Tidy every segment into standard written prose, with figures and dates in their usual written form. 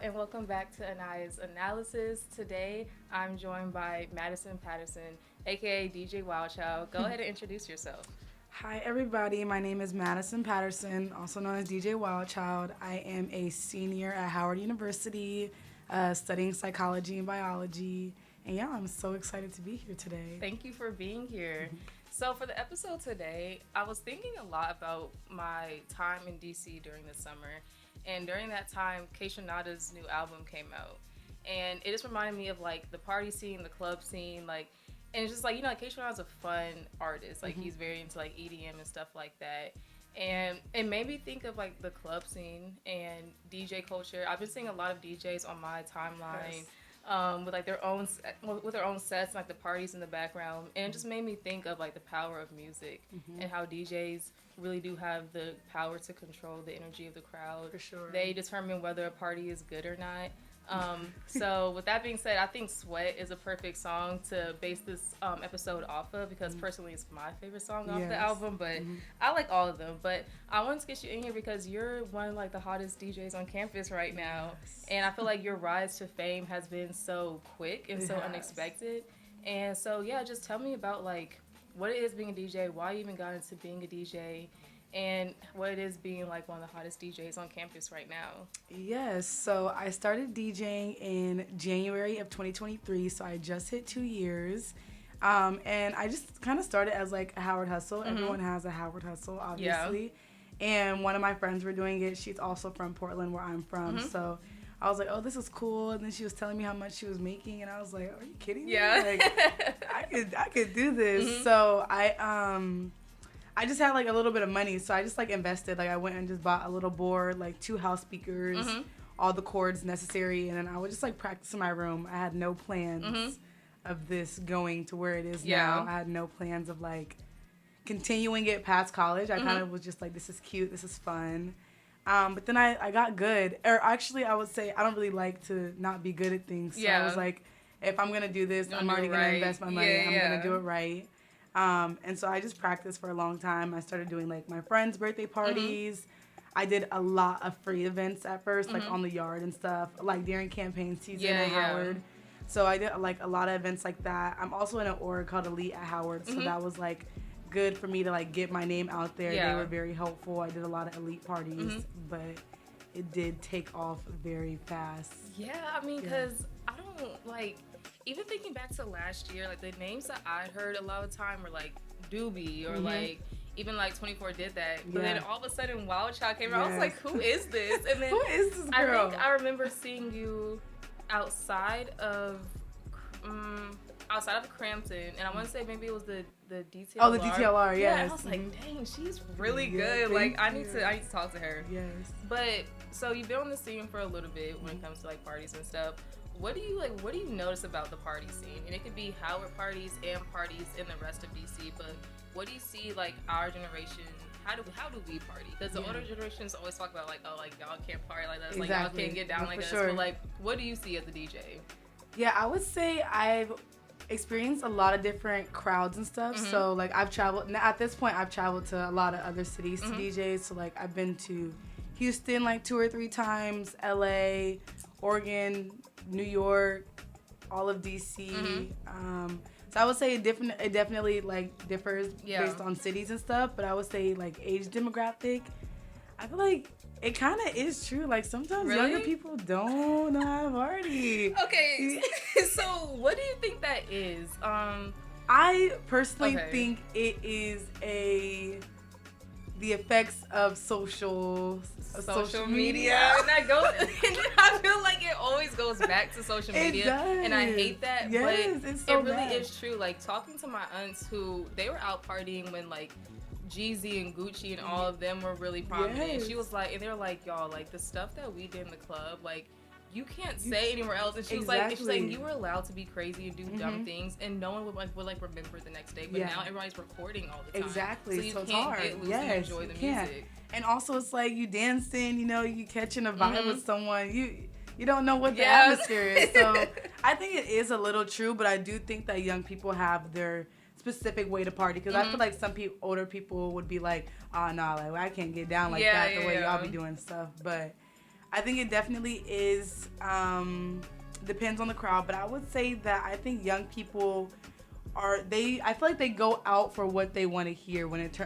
and welcome back to Anaya's Analysis. Today, I'm joined by Madyson Patterson, aka DJ Wildchild. Go ahead and introduce yourself. Hi, everybody. My name is Madyson Patterson, also known as DJ Wildchild. I am a senior at Howard University, studying psychology and biology. And yeah, I'm so excited to be here today. Thank you for being here. So, for the episode today, I was thinking a lot about my time in DC during the summer. And during that time, Keisha new album came out. And it just reminded me of like the party scene, the club scene, like, and it's just like, like Keisha a fun artist. Like he's very into like EDM and stuff like that. And it made me think of like the club scene and DJ culture. I've been seeing a lot of DJs on my timeline. Yes. With like their own sets, and, like the parties in the background, and it just made me think of like the power of music and how DJs really do have the power to control the energy of the crowd. For sure. They determine whether a party is good or not. So with that being said, I think Sweat is a perfect song to base this episode off of because personally it's my favorite song off the album, but I like all of them. But I wanted to get you in here because you're one of like the hottest DJs on campus right now. And I feel like your rise to fame has been so quick and so unexpected. And so yeah, just tell me about like what it is being a DJ, why you even got into being a DJ, and what it is being like one of the hottest DJs on campus right now. Yes, so I started DJing in January of 2023, so I just hit 2 years. And I just kind of started as like a Howard hustle. Everyone has a Howard hustle, obviously. Yeah. And one of my friends were doing it. She's also from Portland, where I'm from. So I was like, oh, this is cool. And then she was telling me how much she was making. And I was like, are you kidding me? Yeah. Like, I could do this. So I just had like a little bit of money, so I just like invested. Like I went and just bought a little board, like 2 house speakers, all the cords necessary, and then I would just like practice in my room. I had no plans of this going to where it is now. I had no plans of like continuing it past college. I kind of was just like, this is cute, this is fun. But then I got good, or actually I would say I don't really like to not be good at things. So I was like, if I'm gonna do this, I'm already gonna invest my money. I'm gonna do it right. And so I just practiced for a long time. I started doing like my friends' birthday parties. I did a lot of free events at first, like on the yard and stuff, like during campaign season at Howard. So I did like a lot of events like that. I'm also in an org called Elite at Howard, so that was like good for me to like get my name out there. They were very helpful. I did a lot of elite parties, but it did take off very fast. Yeah, I mean, because I don't like, even thinking back to last year, like the names that I'd heard a lot of the time were like Doobie or like even like 24 did that. But then all of a sudden Wildchild came out. I was like, who is this? And then who is this girl? I think I remember seeing you outside of Crampton, and I want to say maybe it was the DTLR. Oh, the DTLR, yes. Yeah, and I was like, dang, she's really good. Like I need to talk to her. Yes. But so you've been on the scene for a little bit when it comes to like parties and stuff. What do you notice about the party scene? And it could be Howard parties and parties in the rest of DC, but what do you see like our generation, how do we party? Because the older generations always talk about like, oh, like y'all can't party like us, like y'all can't get down like us. But like, what do you see as a DJ? Yeah, I would say I've experienced a lot of different crowds and stuff. So like I've traveled, at this point I've traveled to a lot of other cities to DJ. So like I've been to Houston like 2 or 3 times, LA, Oregon, New York, all of DC. So I would say it definitely like differs based on cities and stuff. But I would say like age demographic, I feel like it kind of is true. Like sometimes younger people don't know how to party. Okay, so what do you think that is? I personally think it is the effects of social media. And that goes, and I feel like it always goes back to social media. It does. And I hate that. Yes, but it's so it really bad. is true. Like talking to my aunts who they were out partying when like Jeezy and Gucci and all of them were really prominent. And she was like, and they were like, y'all, like the stuff that we did in the club, like you can't say anywhere else. And she was like, she's like, you were allowed to be crazy and do dumb things, and no one would remember the next day. But now everybody's recording all the time. Exactly. So you it's can't hard. get loose and enjoy the music. And also, it's like you dancing, you catching a vibe with someone. You don't know what the atmosphere is. So I think it is a little true, but I do think that young people have their specific way to party, because I feel like some older people would be like, oh no, like I can't get down like that the way y'all be doing stuff. But I think it definitely is, depends on the crowd, but I would say that I think young people I feel like they go out for what they want to hear when it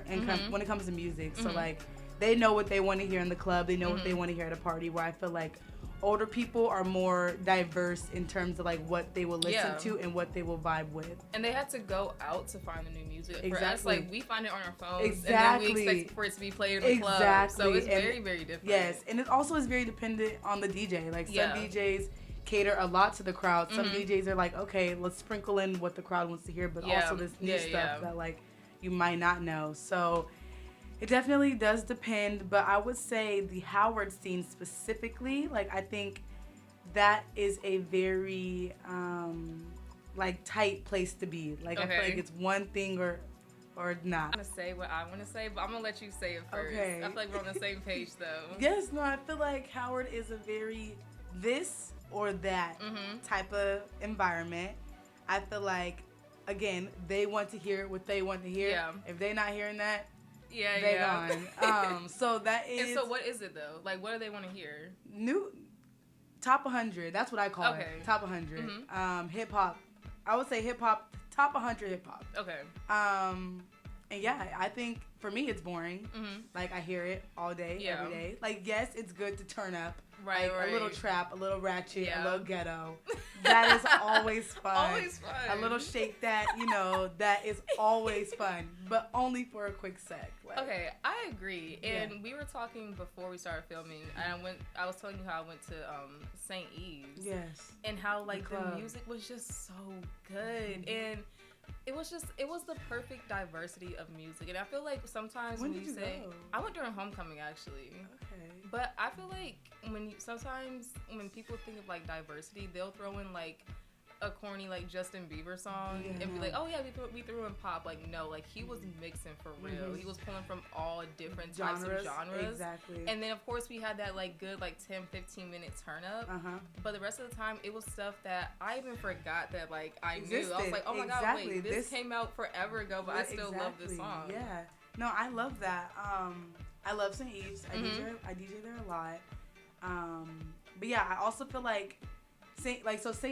when it comes to music. So like they know what they want to hear in the club, they know what they want to hear at a party, where I feel like older people are more diverse in terms of like what they will listen to and what they will vibe with. And they had to go out to find the new music. Exactly. For us, like we find it on our phones exactly. and then we expect for it to be played in the club. Exactly. So it's very, very different. Yes, and it also is very dependent on the DJ. Like some DJs cater a lot to the crowd. Some DJs are like, okay, let's sprinkle in what the crowd wants to hear, but also this new stuff that like you might not know. So it definitely does depend, but I would say the Howard scene specifically, like I think that is a very like tight place to be. Like I feel like it's one thing or not. I'm gonna say what I want to say, but I'm gonna let you say it first. Okay. I feel like we're on the same page though. Yes, no, I feel like Howard is a very this or that type of environment. I feel like, again, they want to hear what they want to hear. Yeah. If they're not hearing that, they gone. So that is. And so what is it though? Like, what do they want to hear? New top 100. That's what I call it. Top 100. Hip hop. I would say hip hop. Top 100 hip hop. Okay. And yeah, I think for me it's boring. Like I hear it all day, every day. Like yes, it's good to turn up. Right. A little trap, a little ratchet, a little ghetto. That is always fun. Always fun. A little shake that, that is always fun, but only for a quick sec. Like, okay, I agree. And we were talking before we started filming, and I was telling you how I went to St. Eve's. Yes. And how like the music was just so good. And it was the perfect diversity of music. And I feel like sometimes when you say go? I went during homecoming actually. Okay. But I feel like sometimes when people think of like diversity, they'll throw in like a corny like Justin Bieber song and be like, oh yeah, we threw in pop. Like no, like he was mixing for real. He was pulling from all different types of genres. Exactly. And then of course we had that like good like 10-15 minute turn up. But the rest of the time it was stuff that I even forgot that like I knew. I was like, oh my god, wait, this came out forever ago, but I still love this song. Yeah. No, I love that. I love St. Eve's. I DJ there a lot. But yeah, I also feel like St.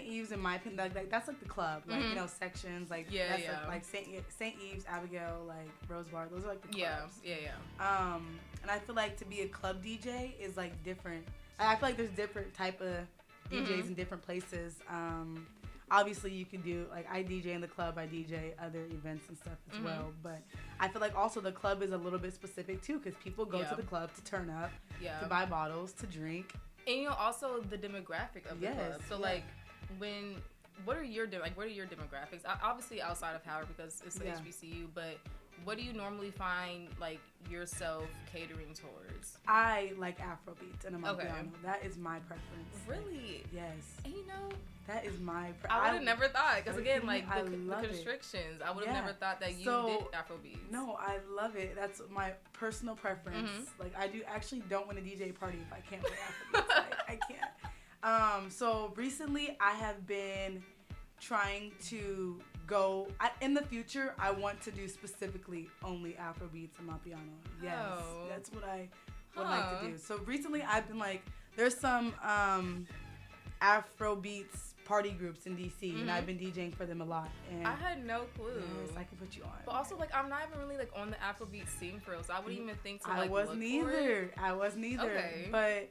Eve's, in my opinion, like that's like the club, like sections, like like St. Eve's, Abigail, like Rose Bar, those are like the clubs. And I feel like to be a club DJ is like different. I feel like there's different type of DJs in different places. Obviously you can do like I DJ in the club, I DJ other events and stuff as well. But I feel like also the club is a little bit specific too, because people go to the club to turn up, to buy bottles, to drink. And also the demographic of the club. So like what are your demographics? Obviously outside of Howard because it's the HBCU, but what do you normally find like yourself catering towards? I like Afrobeats and Amapiano. That is my preference. Really? Yes. And that is my preference. I would have never thought, because again, like the constrictions, I would have never thought that you did Afrobeats. No, I love it. That's my personal preference. Like I actually don't want a DJ party if I can't play Afrobeats. Like I can't. So recently I have been trying to go in the future. I want to do specifically only Afrobeats and Amapiano. Yes, that's what I would like to do. So recently I've been like, there's some Afrobeats party groups in DC, and I've been DJing for them a lot. And I had no clue. Yes, I can put you on. But also, like, I'm not even really like on the Afrobeat scene for real, so I wouldn't even think to like. I wasn't either. Okay. But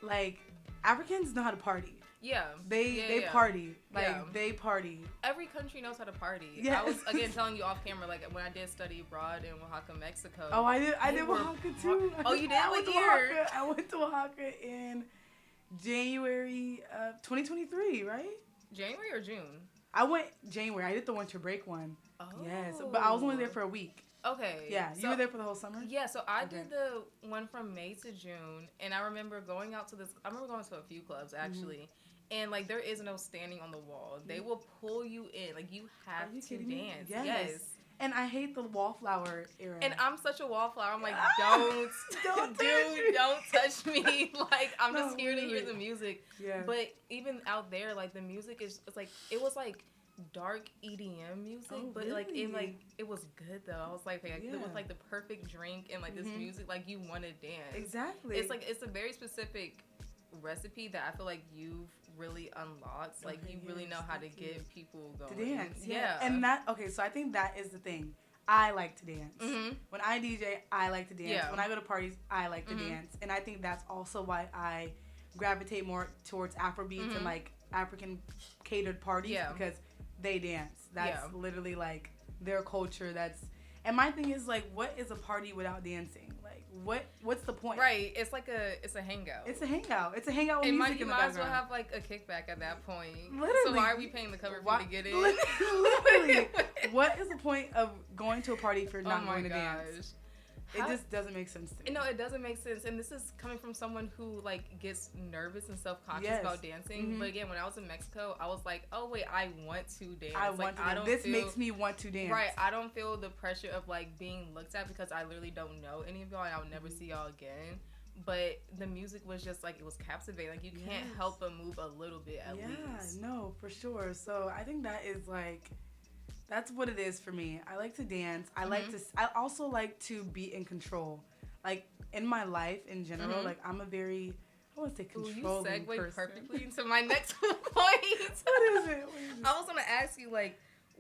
like, Africans know how to party. Yeah. They party. Like they party. Every country knows how to party. Yeah. I was again telling you off camera, like when I did study abroad in Oaxaca, Mexico. Oh, I did Oaxaca too. Oh, you did? What year? I went to Oaxaca in January of 2023, right? January or June? I went January. I did the winter break one. Oh. Yes, but I was only there for a week. Okay. Yeah, you were there for the whole summer? Yeah, so I did the one from May to June, and I remember going to a few clubs actually. And like there is no standing on the wall. They will pull you in. Like you have to dance. Yes. And I hate the wallflower era. And I'm such a wallflower. I'm like, don't touch me. Like I'm just here to hear the music. Yeah. But even out there, like the music it's like it was like dark EDM music, but really? it was good though. I was like, hey, Yeah. it was like the perfect drink and like this music, like you want to dance. Exactly. It's a very specific recipe that I feel like you've really unlocked. Like you really know how to get people going. To dance. Yeah. And so I think that is the thing. I like to dance. When I DJ, I like to dance. Yeah. When I go to parties, I like to dance. And I think that's also why I gravitate more towards Afrobeats and like African catered parties because they dance. That's literally like their culture. And my thing is like, what is a party without dancing? Like, what's the point? Right. It's a hangout. It's a hangout. It's a hangout with music in the background. You might as well have like a kickback at that point. Literally. So why are we paying the cover fee to get in? Literally. What is the point of going to a party if you're not going to dance? It just doesn't make sense to me. No, it doesn't make sense. And this is coming from someone who like gets nervous and self-conscious about dancing. But again, when I was in Mexico, I was like, oh wait, I want to dance. This makes me want to dance. Right. I don't feel the pressure of like being looked at because I literally don't know any of y'all and I'll never see y'all again. But the music was just like, it was captivating. Like you can't help but move a little bit at least. Yeah, no, for sure. So I think that is like, that's what it is for me. I like to dance. I also like to be in control. Like in my life in general, like I'm a very, I want to say controlling you segued person. perfectly into my next point. What is it? I was going to ask you like,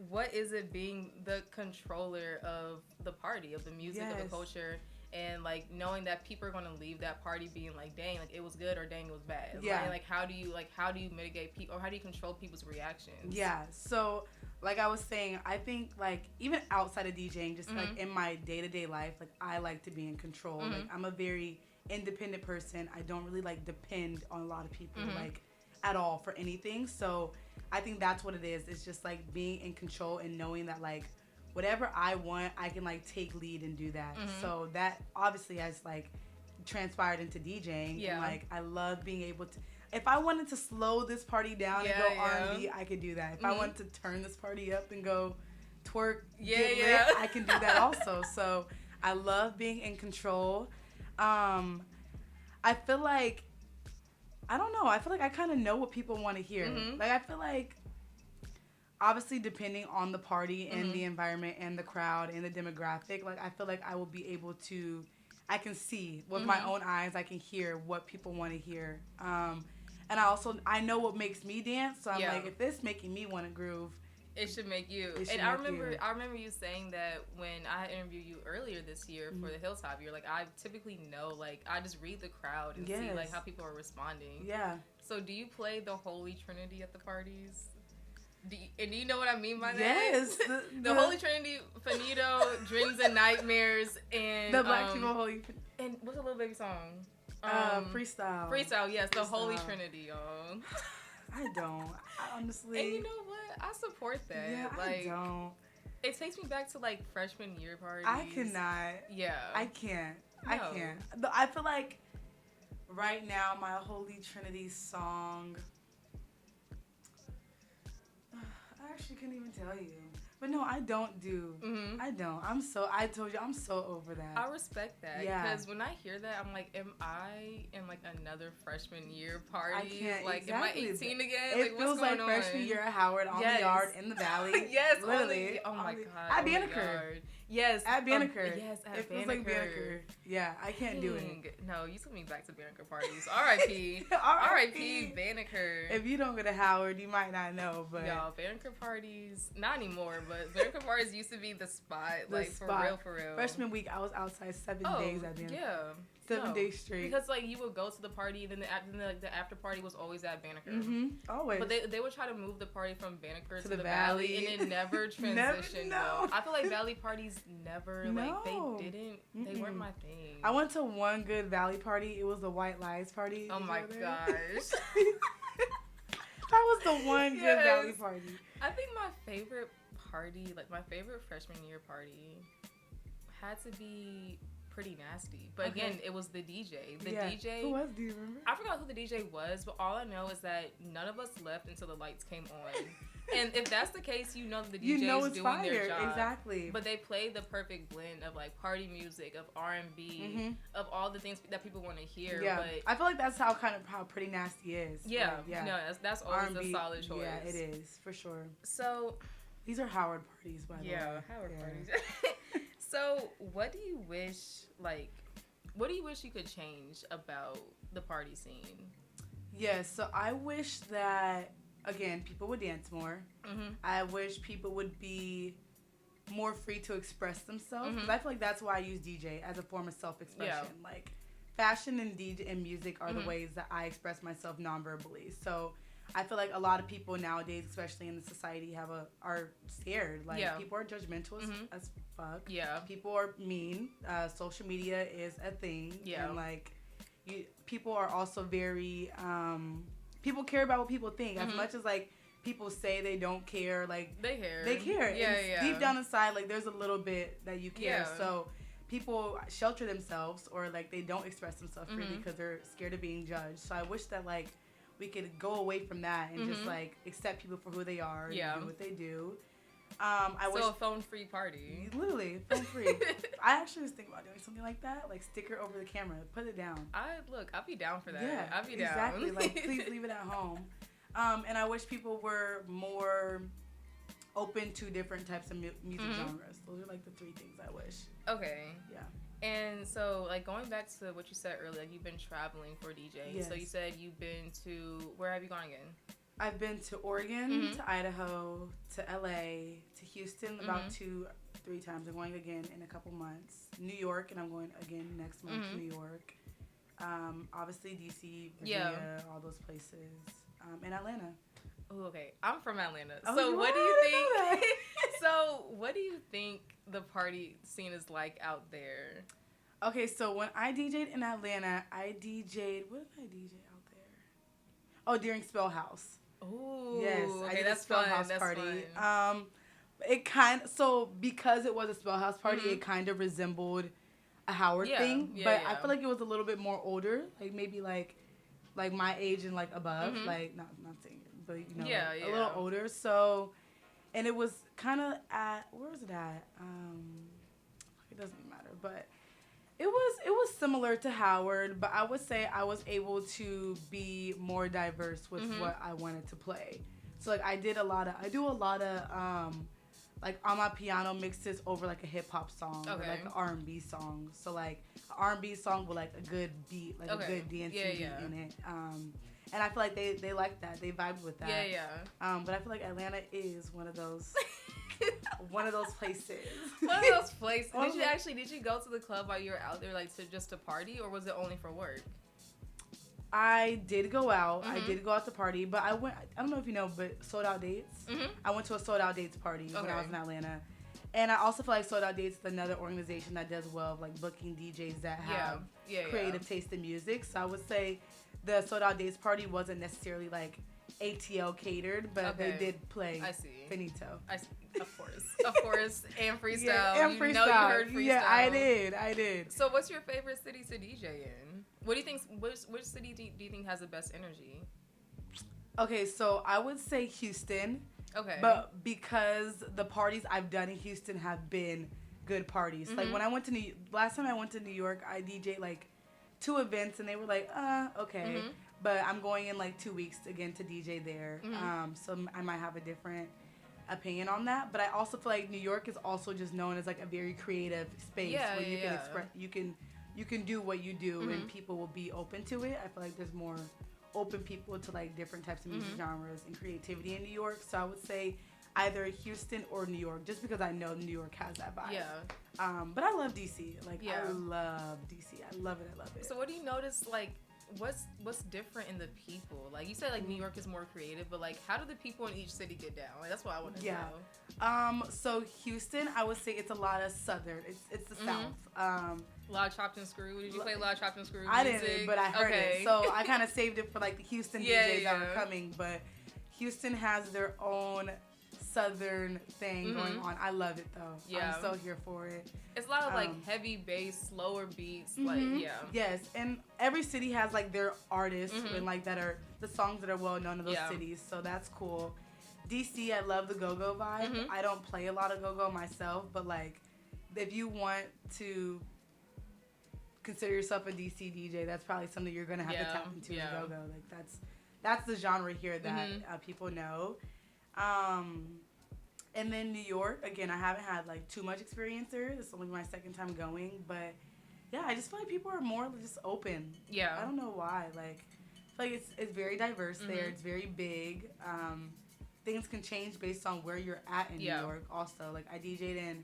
what is it being the controller of the party, of the music, of the culture? And like knowing that people are gonna leave that party being like, dang, like it was good or dang it was bad. Yeah. Like how do you mitigate people or how do you control people's reactions? Yeah. So like I was saying, I think like even outside of DJing, just like in my day-to-day life, like I like to be in control. Like I'm a very independent person. I don't really like depend on a lot of people like at all for anything. So I think that's what it is. It's just like being in control and knowing that like whatever I want, I can like take lead and do that. So that obviously has like transpired into DJing. Yeah. And like I love being able to, if I wanted to slow this party down and go R&B, I could do that. If I wanted to turn this party up and go twerk, get lit, I can do that also. So I love being in control. I feel like, I don't know, I feel like I kind of know what people want to hear. Like I feel like obviously depending on the party and the environment and the crowd and the demographic, like I feel like I will be able to, I can see with my own eyes, I can hear what people want to hear. And I know what makes me dance, so I'm like, if this making me want to groove, it should make you. I remember you saying that when I interviewed you earlier this year for the Hilltop. You're like, I typically know, like, I just read the crowd and see like how people are responding. Yeah. So do you play the Holy Trinity at the parties? Do you know what I mean by that? Yes. The Holy Trinity, Finito, Dreams and Nightmares, and the Black People Holy. And what's a Little Baby song? Freestyle. Freestyle, yes. The Holy Trinity, y'all. I don't. Honestly. And you know what? I support that. Yeah, like, I don't. It takes me back to, like, freshman year parties. I cannot. Yeah. I can't. No. I can't. I feel like right now my Holy Trinity song, I actually couldn't even tell you. But no, I don't do. I don't. I told you, I'm so over that. I respect that. Yeah. Because when I hear that, I'm like, am I in like another freshman year party? I can't. Like, exactly. Am I 18 again? It like, feels like freshman year at Howard on the yard in the valley. Yes. Literally. Oh my God. At Banneker. Yes. At Banneker. Yes, at It feels like Banneker. Yeah, I can't do it. No, you took me back to Banneker parties. R.I.P. R.I.P. Banneker. If you don't go to Howard, you might not know, but y'all, Banneker parties, not anymore, but Banneker parties used to be the spot, for real. Freshman week, I was outside 7 days at Banneker. Yeah. 7 days straight. Because like you would go to the party, and then the after party was always at Banneker. Always. But they would try to move the party from Banneker to the Valley, and it never transitioned. No. I feel like Valley parties never they didn't. They weren't my thing. I went to one good Valley party. It was the White Lies party. Oh my gosh. That was the one good Valley party. I think my favorite party, like my favorite freshman year party, had to be Pretty Nasty. But again, it was the DJ. The DJ. Who was? Do you remember? I forgot who the DJ was, but all I know is that none of us left until the lights came on. And if that's the case, you know the DJ's you know it's doing fire. their job. Exactly. But they play the perfect blend of like party music, of R&B, of all the things that people want to hear. Yeah, but I feel like that's how Pretty Nasty is. Yeah, like, yeah. No, that's always R&B, a solid choice. Yeah, it is for sure. So these are Howard parties, by the way. Yeah, Howard parties. So what do you wish you could change about the party scene? Yes, so I wish that, again, people would dance more. I wish people would be more free to express themselves. Because I feel like that's why I use DJ, as a form of self-expression. Yeah. Like, fashion and DJ and music are the ways that I express myself non-verbally. So I feel like a lot of people nowadays, especially in the society, are scared. Like, people are judgmental as fuck. Yeah. People are mean. Social media is a thing. Yeah. And, like, people are also very, people care about what people think. As much as, like, people say they don't care, like, they care. Yeah. Deep down inside, like, there's a little bit that you care. Yeah. So people shelter themselves, or, like, they don't express themselves freely because they're scared of being judged. So I wish that, like, we could go away from that and just, like, accept people for who they are and do what they do. I wish, a phone-free party. Literally, phone-free. I actually was thinking about doing something like that, like sticker over the camera, put it down. I'll be down for that. Yeah, I'll be down. Exactly. Like, please leave it at home. And I wish people were more open to different types of music genres. Those are like the three things I wish. Okay. Yeah. And so, like, going back to what you said earlier, like, you've been traveling for DJing. Yes. So you said you've been to, where have you gone again? I've been to Oregon, to Idaho, to LA, to Houston about 2-3 times. I'm going again in a couple months. New York, and I'm going again next month to New York. Obviously DC, Virginia, all those places. And Atlanta. Oh, okay. I'm from Atlanta. Oh, so what do I you think? So what do you think the party scene is like out there? Okay, so when I DJ'd in Atlanta, what did I DJ out there? Oh, during Spell House. Oh, yes, okay, I did that's a Spell fun. House That's party. fun. Because it was a Spell House party, it kind of resembled a Howard thing. But I feel like it was a little bit more older, like maybe like my age and like above, like not saying it, but you know, a little older. So, and it was kind of where was it at? It doesn't matter, but it was similar to Howard, but I would say I was able to be more diverse with what I wanted to play. So like I do a lot of like on my piano mixes over like a hip hop song or like an R&B song. So like an R&B song with like a good beat, like a good dancing beat in it. And I feel like they like that. They vibe with that. But I feel like Atlanta is one of those places. One of those places. Did you go to the club while you were out there, like to party, or was it only for work? I did go out. I did go out to party, but I don't know if you know, but Sold Out Dates. I went to a Sold Out Dates party when I was in Atlanta. And I also feel like Sold Out Dates is another organization that does well of like booking DJs that have creative taste in music. So I would say the Sold Out Dates party wasn't necessarily like ATL catered, but they did play Finito. I see. Of course, and freestyle. Yeah, and freestyle. You know you heard freestyle. Yeah, I did. So, what's your favorite city to DJ in? What do you think? Which city do you think has the best energy? Okay, so I would say Houston. Okay. But because the parties I've done in Houston have been good parties. Like when I went to last time I went to New York, I DJ'd like 2 events and they were like, okay. But I'm going in like 2 weeks again to DJ there. So I might have a different opinion on that. But I also feel like New York is also just known as like a very creative space where you can express, you can do what you do and people will be open to it. I feel like there's more open people to like different types of music genres and creativity in New York. So I would say either Houston or New York, just because I know New York has that vibe. But I love DC. Like I love DC. I love it. So what do you notice, like what's different in the people? Like you said, like New York is more creative, but like how do the people in each city get down? Like that's what I want to know. So Houston, I would say it's a lot of Southern. It's the South. A lot of chopped and screw. Did you play a lot of chopped and screw music? I didn't, but I heard it. So I kind of saved it for like the Houston DJs that were coming. But Houston has their own Southern thing going on. I love it though. I'm so here for it. It's a lot of like heavy bass, slower beats. Like Yes, and every city has like their artists and like that are the songs that are well known in those cities. So that's cool. DC, I love the go-go vibe. I don't play a lot of go-go myself, but like, if you want to consider yourself a DC DJ, that's probably something you're gonna have to tap into is go-go. Like that's the genre here that people know. And then New York, again, I haven't had like too much experience there. It's only my second time going, but yeah, I just feel like people are more just open. Yeah. I don't know why. Like, I feel like it's very diverse there. It's very big. Things can change based on where you're at in New York also. Like, I DJ'd in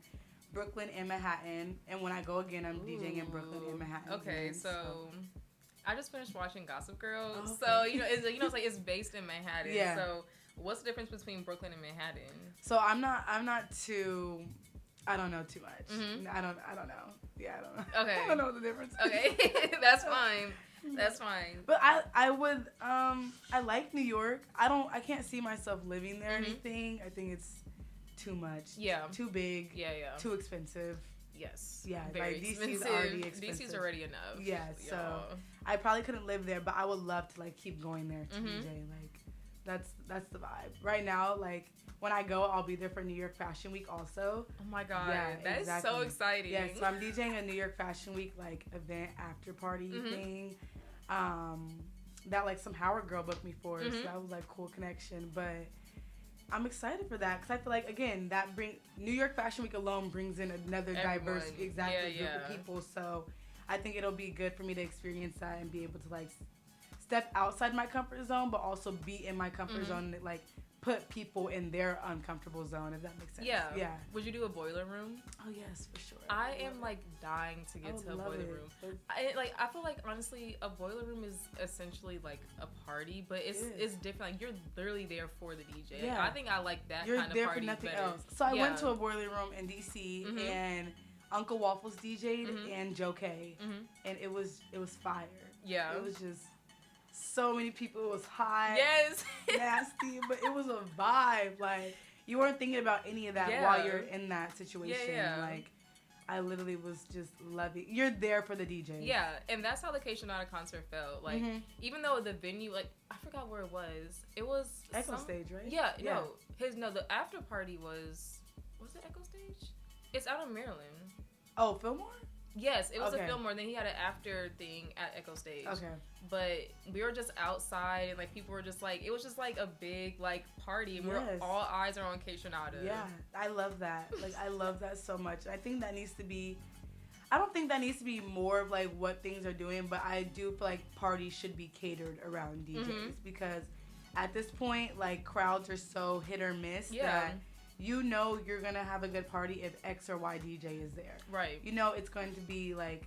Brooklyn and Manhattan, and when I go again, I'm DJing in Brooklyn and Manhattan. Okay, again, so I just finished watching Gossip Girl. Okay. So, it's like it's based in Manhattan. Yeah. So, what's the difference between Brooklyn and Manhattan? So, I'm not too... I don't know too much. I don't know. Yeah, I don't know. Okay. I don't know what the difference is. Okay. That's fine. That's fine. But I would I like New York. I can't see myself living there or anything. I think it's too much. Yeah. Too big. Yeah. Too expensive. Yes. Yeah, Very like expensive. DC's already expensive. DC's already enough. Yeah, so I probably couldn't live there, but I would love to like keep going there to DJ. Like that's the vibe. Right now, like when I go, I'll be there for New York Fashion Week also. Oh my god, yeah, that is so exciting. Yeah, so I'm DJing a New York Fashion Week like event after party thing. That like some Howard girl booked me for, so that was like cool connection. But I'm excited for that because I feel like again New York Fashion Week alone brings in another diverse group of people. So I think it'll be good for me to experience that and be able to like step outside my comfort zone, but also be in my comfort zone and like put people in their uncomfortable zone, if that makes sense. Yeah. Would you do a boiler room? Oh yes, for sure. I am like dying to get to a boiler room. I feel like honestly a boiler room is essentially like a party, but it's different. Like you're literally there for the DJ. Like, I think I like that kind of party. You're there for nothing else. So I went to a boiler room in DC and Uncle Waffles DJ'd and Joe K, and it was fire. Yeah, it was just so many people. It was hot, nasty, but it was a vibe. Like you weren't thinking about any of that while you're in that situation. Like I literally was just loving. You're there for the DJ. Yeah, and that's how the K-Tronada concert felt. Like even though the venue, like I forgot where it was. It was Echo Stage, right? Yeah. The after party was it Echo Stage? It's out in Maryland. Oh, Fillmore? Yes, it was a Fillmore. Then he had an after thing at Echo Stage. Okay. But we were just outside and like people were just like, it was just like a big like party and all eyes are on K-Tronada. Yeah, I love that. Like I love that so much. I think that needs to be, I don't think that needs to be more of like what things are doing, but I do feel like parties should be catered around DJs because at this point like crowds are so hit or miss that you know you're going to have a good party if X or Y DJ is there. Right. You know it's going to be like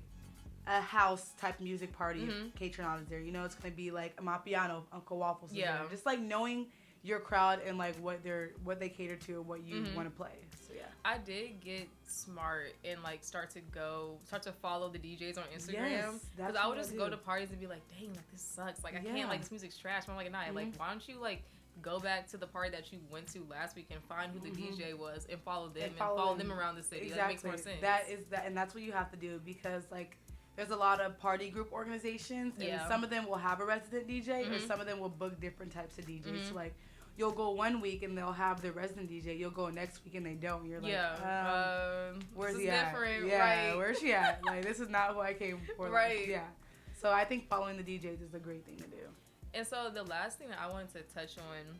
a house type music party if K-Tronada is there. You know it's going to be like a Mapiano, Uncle Waffles is there. Just like knowing your crowd and like what they cater to and what you want to play. So yeah. I did get smart and like start to follow the DJs on Instagram. Because I would just go to parties and be like, dang, like this sucks. Like I can't, like this music's trash. But I'm like, nah, like why don't you like go back to the party that you went to last week and find who the DJ was and follow them and follow them around the city. Exactly. That makes more sense. That is that, and that's what you have to do because like there's a lot of party group organizations and some of them will have a resident DJ or some of them will book different types of DJs. So like you'll go one week and they'll have the resident DJ. You'll go next week and they don't. You're like, where's he at? Yeah, where's she at? Like this is not who I came for. Right. Like, yeah. So I think following the DJs is a great thing to do. And so the last thing that I wanted to touch on,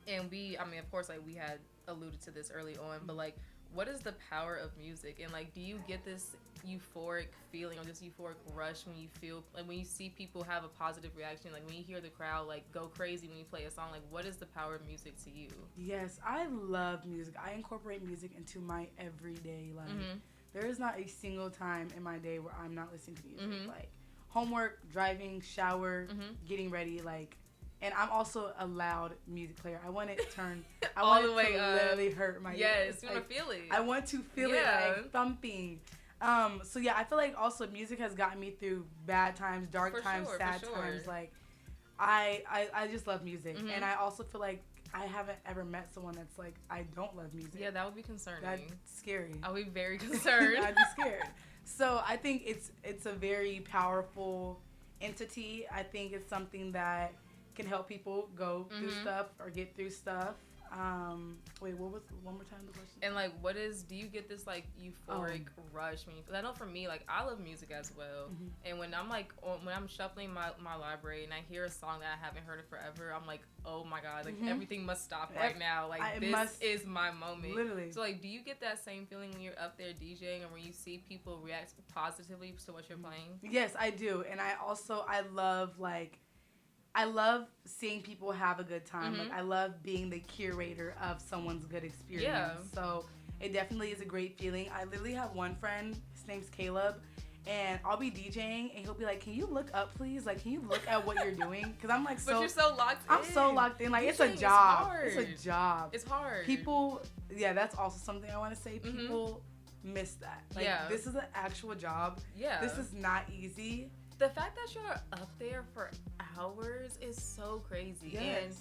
and of course, like we had alluded to this early on, but like, what is the power of music? And like, do you get this euphoric feeling or this euphoric rush when you feel, like when you see people have a positive reaction, like when you hear the crowd like go crazy when you play a song, like what is the power of music to you? Yes, I love music. I incorporate music into my everyday life. There is not a single time in my day where I'm not listening to music. Like, homework, driving, shower, getting ready, like, and I'm also a loud music player. I want it turned, I want it to literally hurt my ears. Yes, you want to feel it. I want to feel it, like, thumping. So yeah, I feel like also music has gotten me through bad times, dark times, sad times. Like, I just love music. And I also feel like I haven't ever met someone that's like, I don't love music. Yeah, that would be concerning. That's scary. I would be very concerned. I'd be scared. So I think it's a very powerful entity. I think it's something that can help people go through stuff or get through stuff. Wait, what was one more time the question? And like, do you get this like euphoric rush? Because I know for me, like, I love music as well. And when I'm like, when I'm shuffling my library and I hear a song that I haven't heard in forever, I'm like, oh my God, like everything must stop right now. Like this is my moment. Literally. So like, do you get that same feeling when you're up there DJing, or when you see people react positively to what you're playing? Yes, I do. And I love seeing people have a good time. Like, I love being the curator of someone's good experience. Yeah. So it definitely is a great feeling. I literally have one friend, his name's Caleb, and I'll be DJing, and he'll be like, can you look up, please? Like, can you look at what you're doing? Because I'm like, but you're so locked in. I'm so locked in. Like, DJing, it's a job. It's a job. It's hard. People, that's also something I want to say. People miss that. Like, this is an actual job. Yeah. This is not easy. The fact that you're up there for hours is so crazy. Yes. And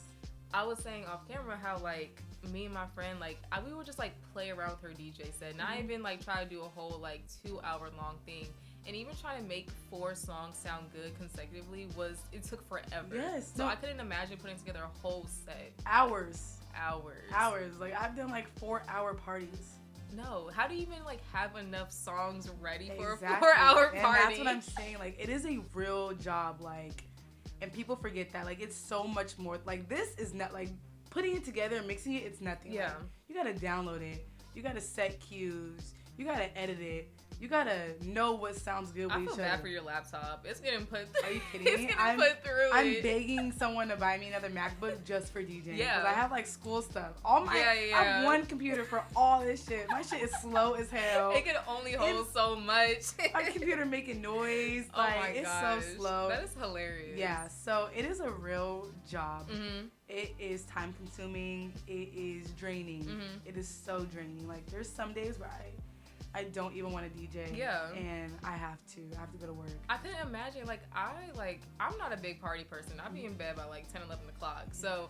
I was saying off camera how, like, me and my friend, like, we would just, like, play around with her DJ set. Not even, like, try to do a whole, like, 2-hour-long thing. And even trying to make 4 songs sound good consecutively it took forever. Yes. So I couldn't imagine putting together a whole set. Hours. Like, I've done, like, 4-hour parties. No, how do you even like have enough songs ready for a 4-hour party? And that's what I'm saying. Like, it is a real job. Like, and people forget that. Like, it's so much more. Like, this is not like putting it together and mixing it. It's nothing. Yeah, like, you gotta download it. You gotta set cues. You gotta edit it. You gotta know what sounds good with each other. I feel bad for your laptop. It's getting put. Are you kidding me? It's getting put through I'm begging someone to buy me another MacBook just for DJing. Yeah. Because I have like school stuff. I have one computer for all this shit. My shit is slow as hell. It can only hold so much. My computer making noise. Like, it's so slow. That is hilarious. Yeah. So it is a real job. It is time consuming. It is draining. It is so draining. Like, there's some days where I don't even want to DJ. Yeah. And I have to go to work. I couldn't imagine, I'm not a big party person. I'll be in bed by like 10, 11 o'clock. So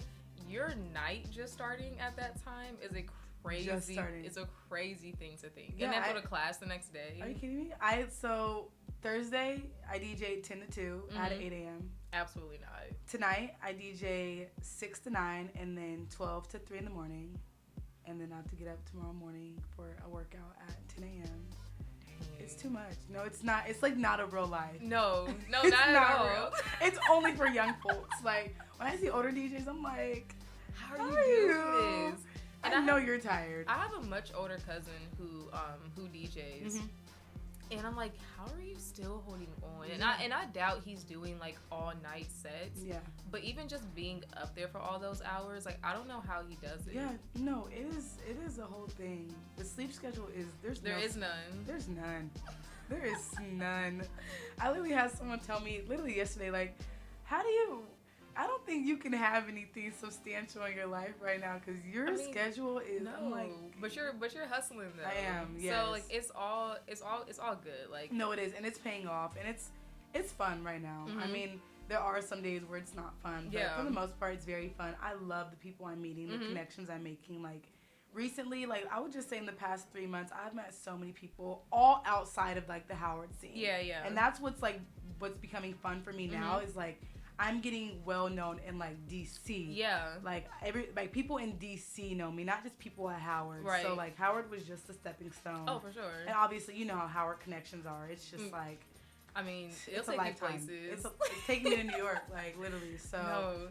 your night just starting at that time is a crazy thing to think. Yeah, and then go to class the next day. Are you kidding me? So Thursday, I DJ 10 to 2 at 8 a.m. Absolutely not. Tonight, I DJ 6 to 9 and then 12 to 3 in the morning. And then I have to get up tomorrow morning for a workout at 10 a.m. It's too much. No, it's not. It's like not a real life. No, not at all. Real. It's only for young folks. Like, when I see older DJs, I'm like, how are you doing this? And I know you're tired. I have a much older cousin who DJs. And I'm like, how are you still holding on? And I doubt he's doing like all night sets. Yeah. But even just being up there for all those hours, like, I don't know how he does it. Yeah, no, it is a whole thing. The sleep schedule is There is none. There is none. I literally had someone tell me literally yesterday, like, I don't think you can have anything substantial in your life right now because your schedule is. No, I'm like, but you're hustling though. I am. Yes. So like it's all good. Like, no, it is, and it's paying off, and it's fun right now. I mean, there are some days where it's not fun, but for the most part, it's very fun. I love the people I'm meeting, the connections I'm making. Like, recently, like, I would just say in the past 3 months, I've met so many people all outside of like the Howard scene. Yeah. And that's what's becoming fun for me now is like, I'm getting well known in like DC. Yeah. Like people in DC know me, not just people at Howard. Right. So like Howard was just a stepping stone. Oh, for sure. And obviously you know how Howard connections are. It's just like, I mean, it'll take you places. It's taking me to New York, like literally. So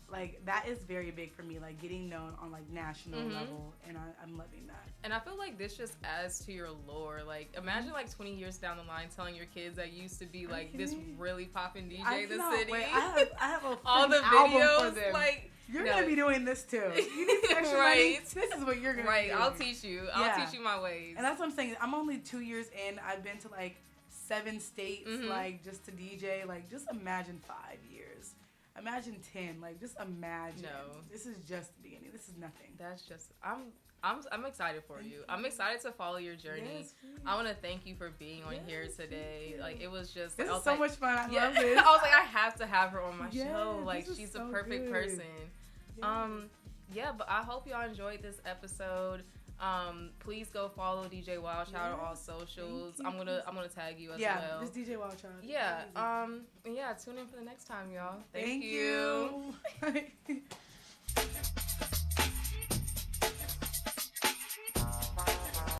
like that is very big for me, like getting known on like national level, and I'm loving that. And I feel like this just adds to your lore. Like, imagine like 20 years down the line telling your kids that you used to be like this really poppin' DJ in the city. Wait, I have a all the videos. For them. Like, you're gonna be doing this too. You need some extra money. This is what you're gonna do. Right, I'll teach you. I'll teach you my ways. And that's what I'm saying. I'm only 2 years in. I've been to like 7 states, like just to DJ. Like, just imagine 5 years. Imagine 10. Like, just imagine. No. This is just the beginning. This is nothing. That's just, I'm excited for you. I'm excited to follow your journey. Yes, I want to thank you for being on here today. Like, it was just, this is so much fun. I love this. I was like, I have to have her on my show. Like, she's the perfect person. Yes. But I hope y'all enjoyed this episode. Please go follow DJ Wildchild on all socials. I'm gonna tag you as well. Yeah, just DJ Wildchild. Yeah. Tune in for the next time, y'all. Thank you.